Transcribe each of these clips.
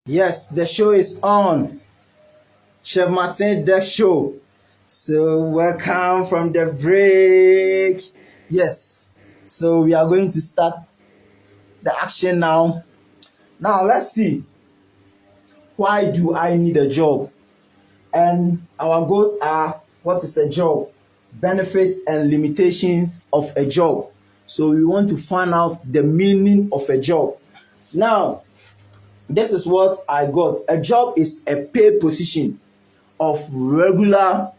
Yes, the show is on. Chef Martin, the show. So, welcome from the break. Yes, so we are going to start the action now. Now, let's see. Why do I need a job? And our goals are: what is a job? Benefits and limitations of a job. So, we want to find out the meaning of a job. Now, this is what I got. A job is a paid position of regular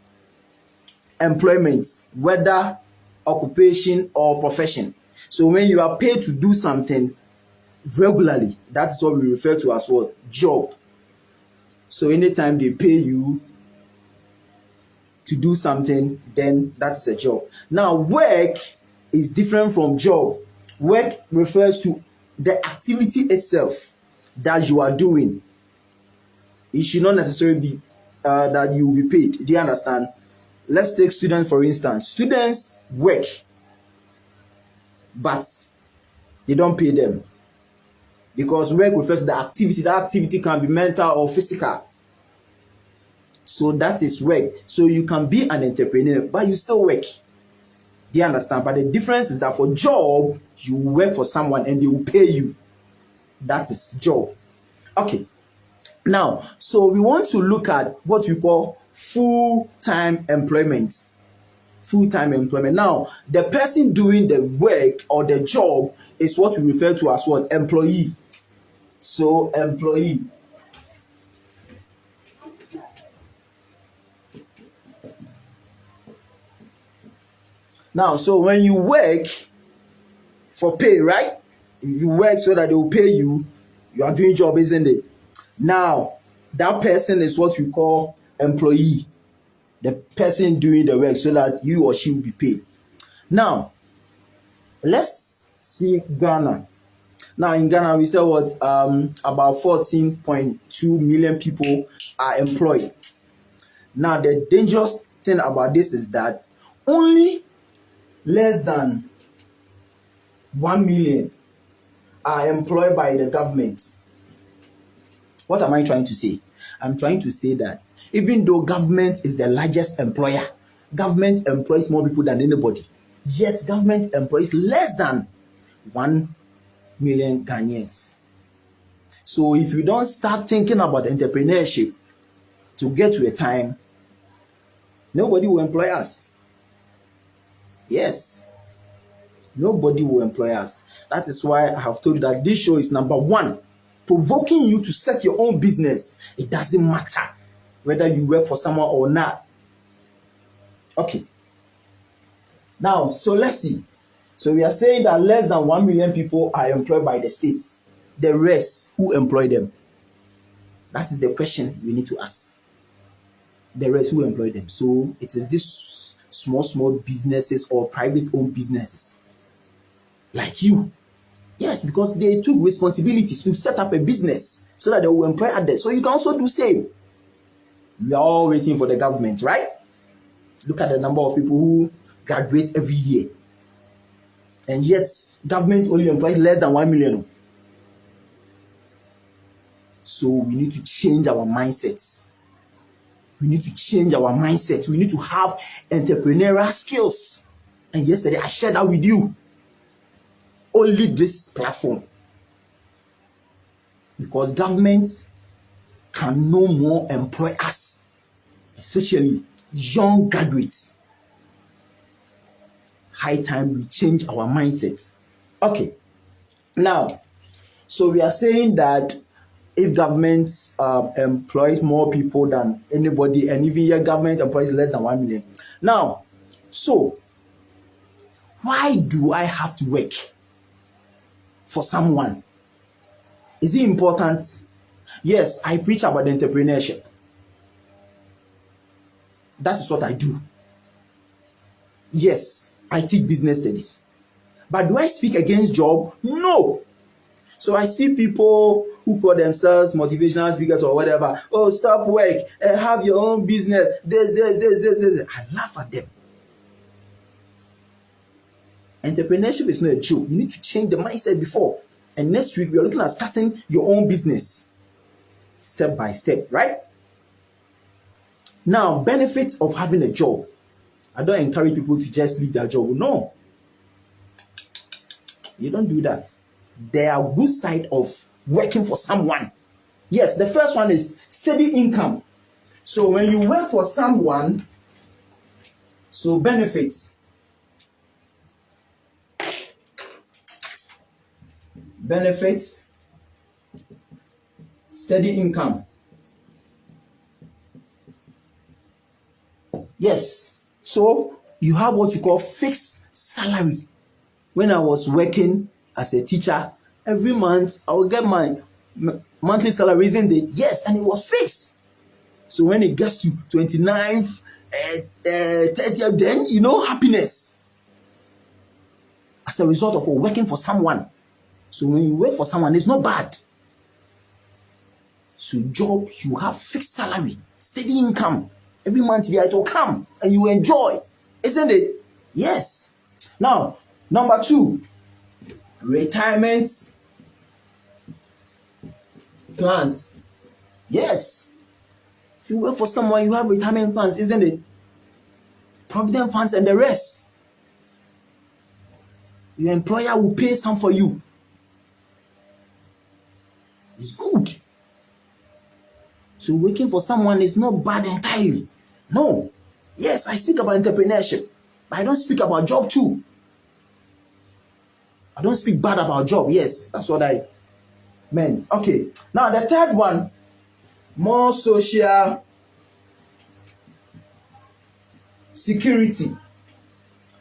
employment, whether occupation or profession. So when you are paid to do something regularly, that is what we refer to as what? Job. So anytime they pay you to do something, then that's a job. Now, work is different from job. Work refers to the activity itself that you are doing. It should not necessarily be that you will be paid. Do you understand? Let's take students for instance. Students work, but they don't pay them because work refers to the activity. That activity can be mental or physical. So that is work. So you can be an entrepreneur, but you still work. Do you understand? But the difference is that for job, you work for someone and they will pay you. That is job. Okay. Now, so we want to look at what we call full-time employment. Full-time employment. Now, the person doing the work or the job is what we refer to as what? Employee. So, employee. Now, so when you work for pay, right? If you work so that they will pay you, you are doing job, isn't it? Now, that person is what we call employee. The person doing the work so that you or she will be paid. Now, let's see Ghana. Now in Ghana, we say what about 14.2 million people are employed. Now the dangerous thing about this is that only less than 1 million are employed by the government. What am I trying to say? I'm trying to say that even though government is the largest employer, government employs more people than anybody, yet government employs less than 1 million Ghanaians. So if you don't start thinking about entrepreneurship to get to a time, nobody will employ us. Yes, nobody will employ us. That is why I have told you that this show is number one, provoking you to set your own business. It doesn't matter whether you work for someone or not. Okay. Now, so let's see. So we are saying that less than 1 million people are employed by the states. The rest, who employ them? That is the question we need to ask. The rest, who employ them? So it is these small businesses or private owned businesses like you. Yes, because they took responsibilities to set up a business so that they will employ others. So you can also do same. We are all waiting for the government, right? Look at the number of people who graduate every year. And yet, government only employs less than 1 million. So we need to change our mindsets. We need to change our mindset. We need to have entrepreneurial skills. And yesterday, I shared that with you. Only this platform. Because government can no more employ us, especially young graduates. High time we change our mindset. Okay. Now, so we are saying that if government employs more people than anybody, and even your government employs less than 1 million. Now, so why do I have to work for someone? Is it important? Yes, I preach about entrepreneurship. That is what I do. Yes, I teach business studies. But do I speak against job? No. So I see people who call themselves motivational speakers or whatever. Oh, stop work, have your own business. This. I laugh at them. Entrepreneurship is not a joke. You need to change the mindset before. And next week, we are looking at starting your own business. step by step, right? Now, benefits of having a job. I don't encourage people to just leave their job. No, you don't do that. There are good side of working for someone. Yes, the first one is steady income. So when you work for someone, so benefits, steady income. Yes, so you have what you call fixed salary. When I was working as a teacher, every month I would get my monthly salary, isn't it? Yes, and it was fixed. So when it gets to 29th, 30th, then you know happiness as a result of working for someone. So when you work for someone, it's not bad. So job, you have fixed salary, steady income. Every month it will come and you enjoy, isn't it? Yes. Now, number 2, retirement plans. Yes. If you work for someone, you have retirement plans, isn't it? Provident funds and the rest. Your employer will pay some for you. It's good. So working for someone is not bad entirely. No. Yes, I speak about entrepreneurship, but I don't speak about job too. I don't speak bad about job. Yes, that's what I meant. Okay. Now the third one, more social security.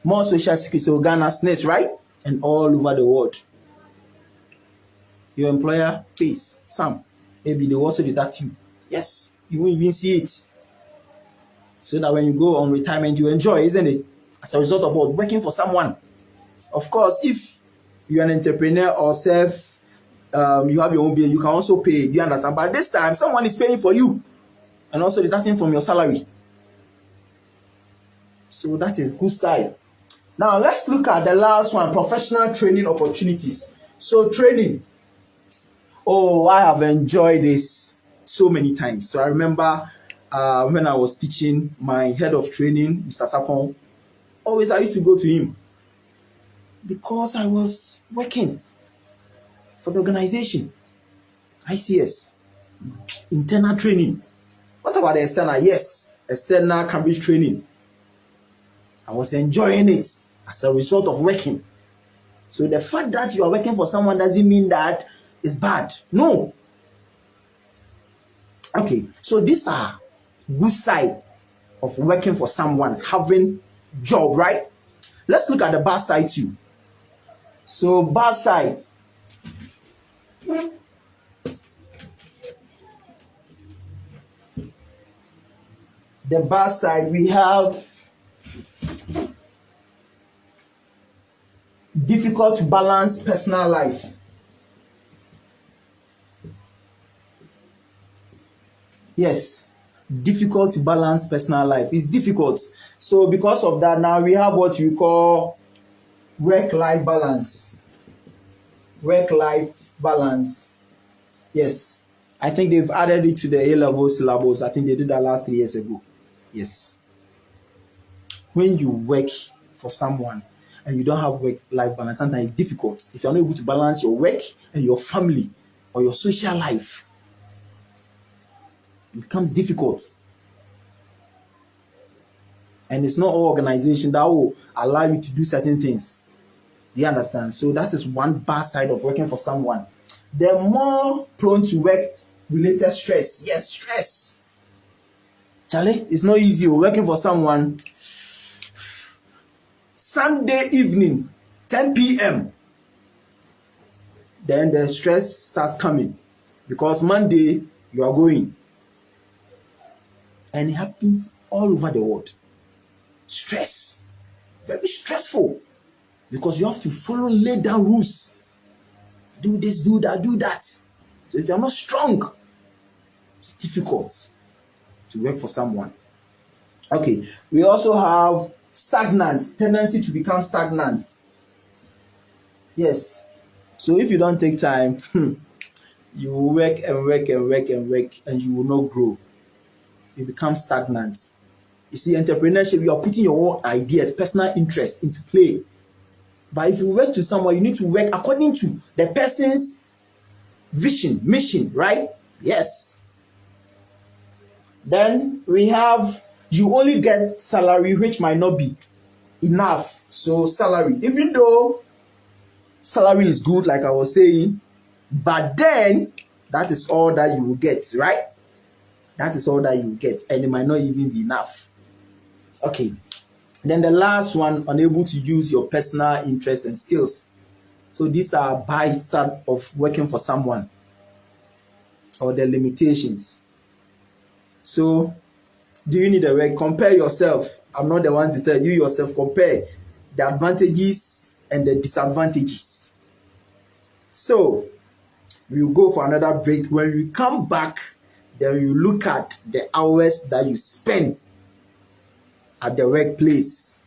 More social security. So Ghana's next, right? And all over the world. Your employer pays some. Maybe they also deduct you. Yes, you won't even see it. So that when you go on retirement, you enjoy, isn't it? As a result of what? Working for someone. Of course, if you're an entrepreneur or you have your own bill, you can also pay. Do you understand? But this time, someone is paying for you and also deducting from your salary. So that is good side. Now, let's look at the last one, professional training opportunities. So training. Oh, I have enjoyed this so many times. So I remember when I was teaching, my head of training, Mr. Sapon, always I used to go to him because I was working for the organization, ICS, internal training. What about the external? Yes, external Cambridge training. I was enjoying it as a result of working. So the fact that you are working for someone doesn't mean that it's bad. No. Okay, so these are good side of working for someone, having job, right? Let's look at the bad side too. So bad side. The bad side, we have difficult to balance personal life. Yes, difficult to balance personal life. It's difficult. So because of that, now we have what we call work-life balance. Work-life balance. Yes. I think they've added it to the A-level syllabus. I think they did that last 3 years ago. Yes. When you work for someone and you don't have work-life balance, sometimes it's difficult. If you're not able to balance your work and your family or your social life, it becomes difficult. And it's not all organization that will allow you to do certain things. Do you understand? So that is one bad side of working for someone. They're more prone to work-related stress. Yes, stress. Charlie, it's not easy working for someone. Sunday evening, 10 p.m. Then the stress starts coming because Monday you are going. And it happens all over the world. Stress. Very stressful. Because you have to follow laid down rules. Do this, do that, do that. So if you're not strong, it's difficult to work for someone. Okay. We also have stagnant, tendency to become stagnant. Yes. So if you don't take time, You will work and work and work and work, and you will not grow. You become stagnant. You see, entrepreneurship, you are putting your own ideas, personal interests into play. But if you work to someone, you need to work according to the person's vision, mission, right? Yes. Then we have, you only get salary, which might not be enough. So salary, even though salary is good, like I was saying, but then that is all that you will get, right? That is all that you will get, and it might not even be enough. Okay. Then the last one, unable to use your personal interests and skills. So these are byproducts of working for someone, or the limitations. So do you need a work? Compare yourself. I'm not the one to tell you, yourself. Compare the advantages and the disadvantages. So we'll go for another break. When we come back, then you look at the hours that you spend at the workplace.